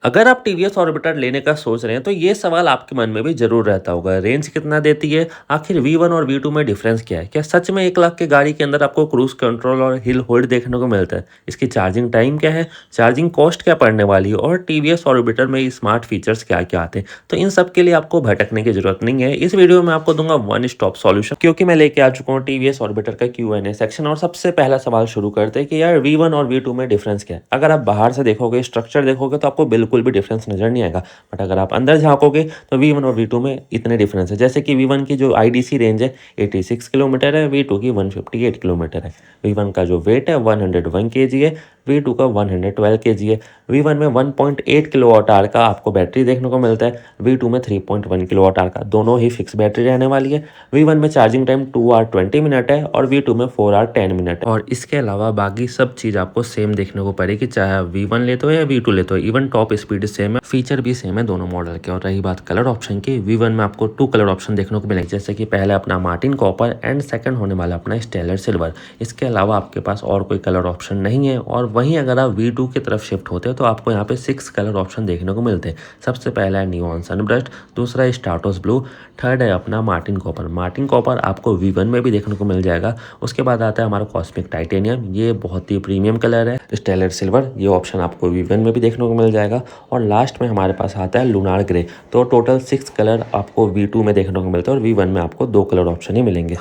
अगर आप TVS orbiter लेने का सोच रहे हैं तो ये सवाल आपके मन में भी जरूर रहता होगा, रेंज कितना देती है, आखिर V1 और V2 में डिफरेंस क्या है, क्या सच में 1 लाख की गाड़ी के अंदर आपको क्रूज कंट्रोल और हिल होल्ड देखने को मिलता है, इसकी चार्जिंग टाइम क्या है, चार्जिंग कॉस्ट क्या पड़ने वाली है और टीवीएस ऑर्बिटर में स्मार्ट फीचर्स क्या क्या आते हैं। तो इन सब के लिए आपको भटकने की जरूरत नहीं है, इस वीडियो में आपको दूंगा वन स्टॉप सॉल्यूशन, क्योंकि मैं लेके आ चुका हूँ टीवीएस ऑर्बिटर का Q&A सेक्शन। और सबसे पहला सवाल शुरू करते हैं कि यार V1 और V2 में डिफरेंस क्या है। अगर आप बाहर से देखोगे, स्ट्रक्चर देखोगे तो आपको बिल्कुल भी डिफरेंस नजर नहीं आएगा, बट अगर आप अंदर झांकोगे तो V1 और V2 में इतने डिफरेंस है। जैसे कि V1 की जो IDC रेंज है 86 किलोमीटर है, V2 की 158 किलोमीटर है। V1 का जो वेट है 101 kg है, V2 का 112 kg है। V1 में 1.8 किलोवाट आवर का आपको बैटरी देखने को मिलता है, V2 में 3.1 किलोवाट आवर का, दोनों ही फिक्स बैटरी रहने वाली है। V1 में चार्जिंग टाइम 2 आवर 20 मिनट है और V2 में 4 आवर 10 मिनट है। और इसके अलावा बाकी सब चीज़ आपको सेम देखने को पड़ेगी, चाहे आप V1 लेते हो या V2 लेते हो। इवन टॉप स्पीड सेम है, फीचर भी सेम है दोनों मॉडल के। और रही बात कलर ऑप्शन की, V1 में आपको 2 कलर ऑप्शन देखने को मिलेंगे, जैसे कि पहले अपना मार्टिन कॉपर एंड सेकंड होने वाला अपना स्टेलर सिल्वर। इसके अलावा आपके पास और कोई कलर ऑप्शन नहीं है। और वहीं अगर आप V2 की तरफ शिफ्ट होते हो तो आपको यहाँ पे 6 कलर ऑप्शन देखने को मिलते हैं। सबसे पहला है नियॉन सनब्रस्ट, दूसरा है स्टार्टोस ब्लू, थर्ड है अपना मार्टिन कॉपर। मार्टिन कॉपर आपको V1 में भी देखने को मिल जाएगा। उसके बाद आता है हमारा कॉस्मिक टाइटेनियम, ये बहुत ही प्रीमियम कलर है। स्टेलर सिल्वर, ये ऑप्शन आपको V1 में भी देखने को मिल जाएगा। और लास्ट में हमारे पास आता है लूनार ग्रे। तो टोटल 6 कलर आपको V2 में देखने को मिलता है और V1 में आपको 2 कलर ऑप्शन ही मिलेंगे।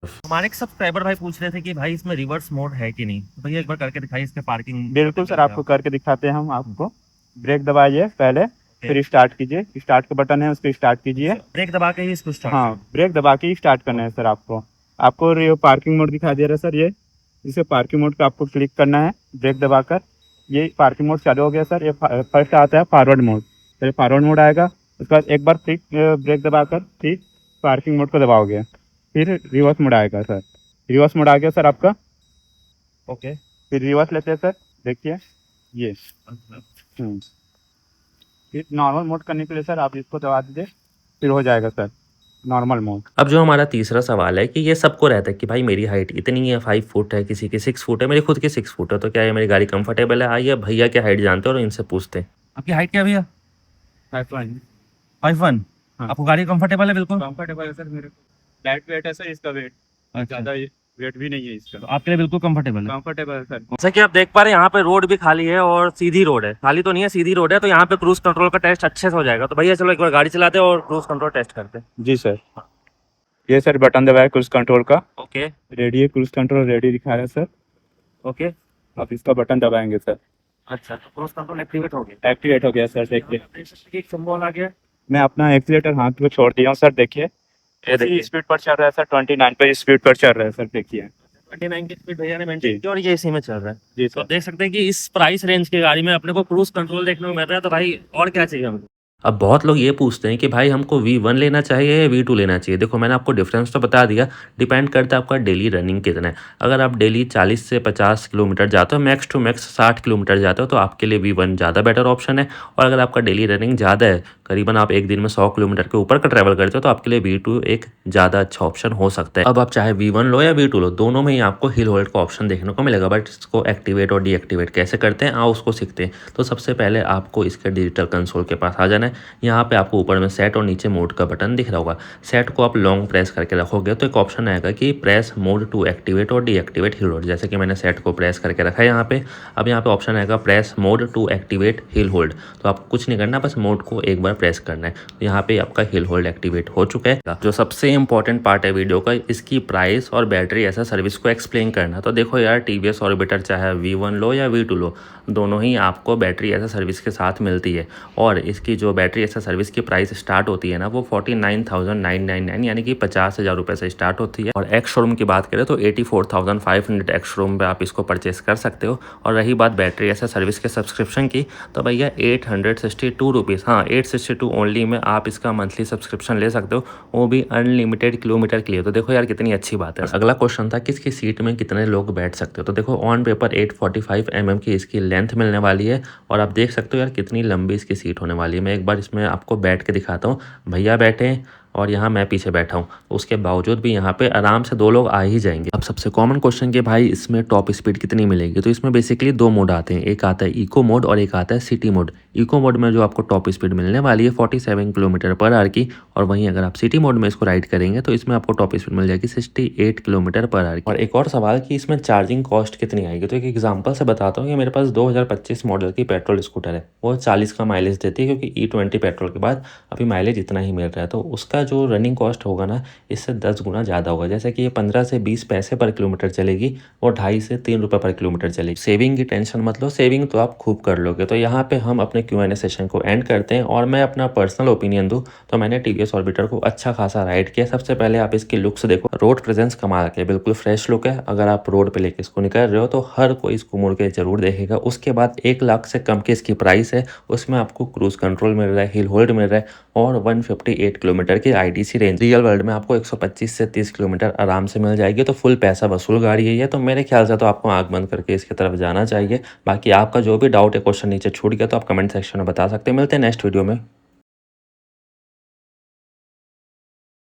हमारे एक सब्सक्राइबर भाई पूछ रहे थे कि भाई इसमें रिवर्स मोड है कि नहीं, तो भैया एक बार करके दिखाइए इसके पार्किंग। बिल्कुल सर, आपको करके दिखाते हैं हम आपको। ब्रेक दबाइए पहले, फिर स्टार्ट कीजिए। स्टार्ट का बटन है, उसको स्टार्ट कीजिए। ब्रेक दबा के ही इसको स्टार्ट। हाँ, ब्रेक दबा के ही स्टार्ट करना है सर आपको। आपको ये पार्किंग मोड दिखा दे रहा है सर, ये इसे पार्किंग मोड पे आपको क्लिक करना है ब्रेक दबाकर। ये पार्किंग मोड चालू हो गया सर। ये फर्स्ट आता है फॉरवर्ड मोड, तो ये फॉरवर्ड मोड आएगा। उसके बाद एक बार फिर ब्रेक दबाकर फिर पार्किंग मोड को दबाओगे, फिर रिवर्स मोड आएगा सर। रिवर्स मोड आ गया सर आपका। ओके, फिर रिवर्स लेते हैं सर, देखिए ये। फिर नॉर्मल मोड करने के लिए सर आप इसको दबा दीजिए, फिर हो जाएगा सर नॉर्मल मोड। अब जो हमारा तीसरा सवाल है कि ये सबको रहता है कि भाई मेरी हाइट इतनी है, 5 फुट है, किसी की 6 फुट है, मेरी खुद की 6 फुट है, तो क्या ये मेरी गाड़ी कंफर्टेबल है। आइए भैया क्या हाइट जानते हो और इनसे पूछते हैं। आपकी हाइट क्या है भैया? 5'1". 5'1"। हाँ। आपको गाड़ी कंफर्टेबल है? बिल्कुल कंफर्टेबल है सर मेरे को। लाइट वेट है सर इसका वेट, ज़्यादा वेट भी नहीं है इसका। तो आपके लिए बिल्कुल कंफर्टेबल है। कंफर्टेबल है सर। जैसा कि आप देख पा रहे हैं यहाँ पे रोड भी खाली है और सीधी रोड है, खाली तो नहीं है, सीधी रोड है। तो यहाँ पे क्रूज कंट्रोल का टेस्ट अच्छे से हो जाएगा। तो भैया चलो एक बार गाड़ी चलाते हैं और क्रूज कंट्रोल टेस्ट करते हैं। जी सर, ये सर बटन दबाया क्रूज कंट्रोल का। ओके रेडी है, क्रूज कंट्रोल रेडी दिखा रहा है सर। ओके, आप इसका बटन दबाएंगे सर, अच्छा तो क्रूज कंट्रोल एक्टिवेट हो गया। एक्टिवेट हो गया सर। देखिए एक सिंबल आ गया। मैं अपना एक्सीलेटर हाथ में छोड़ दिया हूँ सर। देखिए ये देखिए स्पीड पर चल रहा है सर, 29 पर स्पीड पर चल रहा है सर। देखिए 29 की स्पीड भैया ने मेंटेन की और ये इसी में चल रहा है। जी तो सर। देख सकते हैं कि इस प्राइस रेंज की गाड़ी में अपने को क्रूज कंट्रोल देखने को मिल रहा है, तो भाई और क्या चाहिए हमको। अब बहुत लोग ये पूछते हैं कि भाई हमको V1 लेना चाहिए या V2 लेना चाहिए। देखो मैंने आपको डिफरेंस तो बता दिया, डिपेंड करता है आपका डेली रनिंग कितना है। अगर आप डेली 40 से 50 किलोमीटर जाते हो, मैक्स टू मैक्स 60 किलोमीटर जाते हो, तो आपके लिए V1 ज़्यादा बेटर ऑप्शन है। और अगर आपका डेली रनिंग ज़्यादा है, करीबन आप एक दिन में 100 किलोमीटर के ऊपर का ट्रैवल करते हो, तो आपके लिए V2 एक ज़्यादा अच्छा ऑप्शन हो सकता है। अब आप चाहे V1 लो या V2 लो, दोनों में ही आपको हिल होल्ड का ऑप्शन देखने को मिलेगा, बट इसको एक्टिवेट और डीएक्टिवेट कैसे करते हैं आओ उसको सीखते हैं। तो सबसे पहले आपको इसके डिजिटल कंसोल के पास आ जाना है। यहाँ पे आपको ऊपर में सेट और नीचे मोड का बटन दिख रहा होगा। सेट को आप लॉन्ग प्रेस करके रखोगे तो एक ऑप्शन आएगा कि प्रेस मोड टू एक्टिवेट और डीएक्टिवेट हिल होल्ड। जैसे कि मैंने सेट को प्रेस करके रखा है यहाँ पे। अब यहाँ पे ऑप्शन आएगा press mode to activate hill hold. तो आपको कुछ नहीं करना, बस मोड को एक बार प्रेस करना है। तो यहाँ पे आपका हिल होल्ड एक्टिवेट हो चुका है। जो सबसे इंपॉर्टेंट पार्ट है वीडियो का, इसकी प्राइस और बैटरी ऐसा सर्विस को एक्सप्लेन करना। तो देखो यार, टीवीएस ऑर्बिटर चाहे V1 लो या V2 लो, दोनों ही आपको बैटरी ऐसा सर्विस के साथ मिलती है। और इसकी जो बैटरी ऐसा सर्विस की प्राइस स्टार्ट होती है ना, वो 49,999 यानी कि 50,000 रुपये से स्टार्ट होती है। और एक्स शोरूम की बात करें तो 84,500 एक्स शोरूम पे आप इसको परचेस कर सकते हो। और रही बात बैटरी ऐसा सर्विस के सब्सक्रिप्शन की, तो भैया 862 रुपीज़, हाँ 862 ओनली में आप इसका मंथली सब्सक्रिप्शन ले सकते हो, वो भी अनलिमिटेड किलोमीटर के लिए। तो देखो यार कितनी अच्छी बात है। अगला क्वेश्चन था किसकी सीट में कितने लोग बैठ सकते हो। तो देखो ऑन पेपर 845 mm की इसकी लेंथ मिलने वाली है। और आप देख सकते हो यार कितनी लंबी इसकी सीट होने वाली है। मैं एक बार इसमें आपको बैठ के दिखाता हूँ। भैया बैठे, और यहाँ मैं पीछे बैठा हूँ, उसके बावजूद भी यहाँ पे आराम से 2 लोग आ ही जाएंगे। अब सबसे कॉमन क्वेश्चन कि भाई इसमें टॉप स्पीड कितनी मिलेगी, तो इसमें बेसिकली 2 मोड आते हैं, एक आता है इको मोड और एक आता है सिटी मोड। इको मोड में जो आपको टॉप स्पीड मिलने वाली है 47 किलोमीटर पर आवर की, और वहीं अगर आप सिटी मोड में इसको राइड करेंगे तो इसमें आपको टॉप स्पीड मिल जाएगी 68 किलोमीटर पर आवर की। और एक और सवाल कि इसमें चार्जिंग कॉस्ट कितनी आएगी, तो एक एग्जांपल से बताता हूँ कि मेरे पास 2025 मॉडल की पेट्रोल स्कूटर है, वो 40 का माइलेज देती है, क्योंकि E20 पेट्रोल के बाद अभी माइलेज इतना ही मिल रहा है, तो उसका जो रनिंग कॉस्ट होगा ना इससे 10 गुना ज़्यादा होगा। जैसे कि ये 15 से 20 पैसे पर किलोमीटर चलेगी और 2.5 से 3 रुपये पर किलोमीटर चलेगी। सेविंग की टेंशन मत लो, सेविंग तो आप खूब कर लोगे। तो यहाँ पे हम अपने Q&A सेशन को एंड करते हैं, और मैं अपना पर्सनल ओपिनियन दूँ तो मैंने TVS ऑर्बिटर को अच्छा खासा राइड किया। सबसे पहले आप इसकी लुक्स देखो, रोड प्रेजेंस कमाल के, बिल्कुल फ्रेश लुक है। अगर आप रोड पे लेके इसको निकल रहे हो तो हर कोई इसको मुड़ के जरूर देखेगा। उसके बाद 1 लाख से कम की इसकी प्राइस है, उसमें आपको क्रूज कंट्रोल मिल रहा है, हिल होल्ड मिल रहा है, और 158 किलोमीटर की ITC रेंज। रियल वर्ल्ड में आपको 125 से 30 किलोमीटर आराम से मिल जाएगी। तो फुल पैसा वसूल गाड़ी है ये, तो मेरे ख्याल से तो आपको आंख बंद करके इसकी तरफ जाना चाहिए। बाकी आपका जो भी डाउट है, क्वेश्चन नीचे छूट गया तो आप कमेंट सेक्शन में बता सकते हैं। मिलते हैं नेक्स्ट वीडियो में।